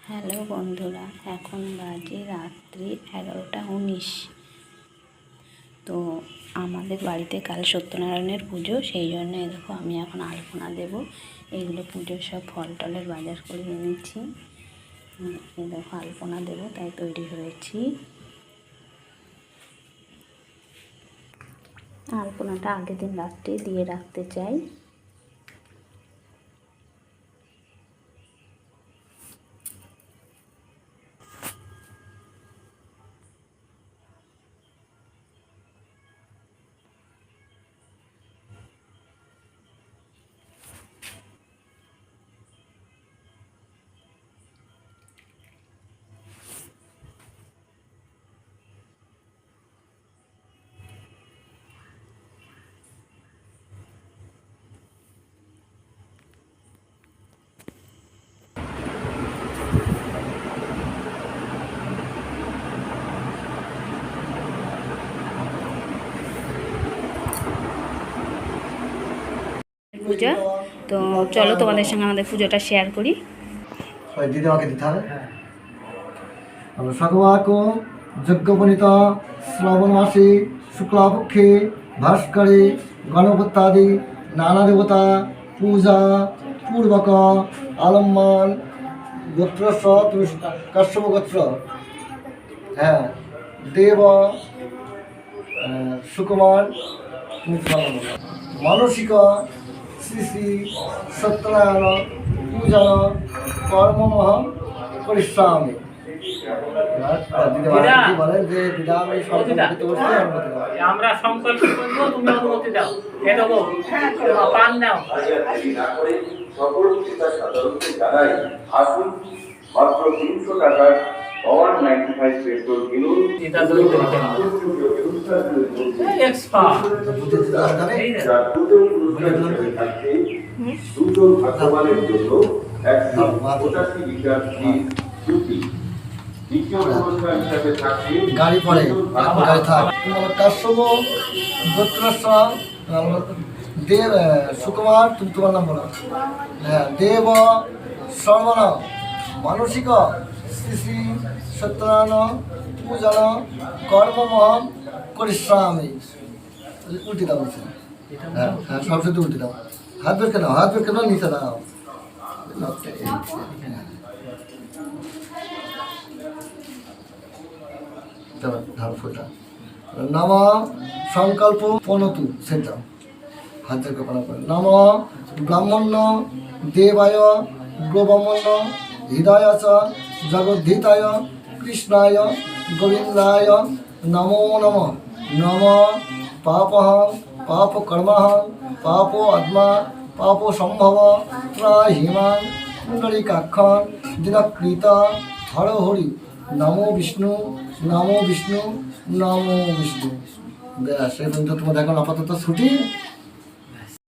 Hello বন্ধুরা, এখন বাজে রাত্রি 11:19। তো আমাদের বাড়িতে কাল সত্যনারায়ণের পুজো, সেই জন্য দেখো আমি এখন আলপনা দেব। এইগুলো পুজোর সব ফল টলের বাজার করে এনেছি। এই দেখো আলপনা দেব, তাই তৈরি হয়েছি। আলপনাটা আগের দিন রাত্রে দিয়ে রাখতে চাই। পূজা তো চলো তোমাদের সঙ্গে আমাদের পুজোটা শেয়ার করি। দিদি আমাকে দিতে হবে। আমরা সকবাকো যজ্ঞপণিত শ্রাবণ মাসে শুক্লাপক্ষে ভাস্করে গণপত্যাদি নানা দেবতা পূজা পূর্বক আলম্মান গোত্রস্ব কাশ্যপ গোত্র হ্যাঁ দেব সুকুমার মানসিক শ্রী শ্রী সত্যনারায়ণ পূজন কর্মমহ করিষ্যামি। বলেন যে দিদা আমি সংকল্প করতে আমরা সংকল্প করব, তুমি অনুমতি দাও। এ দেবো পান নাও। সকল চিন্তা সাধারণকে জানাই, আসুন মাত্র 300 টাকার পাওয়ার 95 পেট্রোল কিনুন। এটা দলিত লিখে নাও। এক্সপার্ট দুজন ভাগ্যবানের জন্য 185 লিটার চুক্তি। গাড়ি পরে গাড়ি থাক কাশ্যপ গোত্রস্ব দেব সুকুমার, তুমি তোমার নাম বলো। হ্যাঁ দেব সর্বণ মানসিক শ্রী শ্রী সত্যনারায়ণ পূজন কর্মমহম করিষ্যামি। উল্টি দাও নিচে। হ্যাঁ হ্যাঁ সরস্বতী উল্টি দাও। হাত বের কেন, হাত বের কেন নিচে দাও। নম সংকল্প পনতু সেটা হাতের কল্পনা করে। নম ব্রাহ্মণ্য দেবায় গোব্রাহ্মণ্য হৃদয় চ জগদ্ধিতায় কৃষ্ণায় গোবিন্দায় নমো নম। নম পাপহং পাপ কর্মহং পাপ আত্মা পাপ সম্ভব ত্রাহিমাং কুণ্ডলিকাক্ষণ দিনকৃত হর হরি নমো বিষ্ণু নমো বিষ্ণু নমো বিষ্ণু। ব্যাস এই পর্যন্ত তোমাদের এখন আপাতত ছুটি।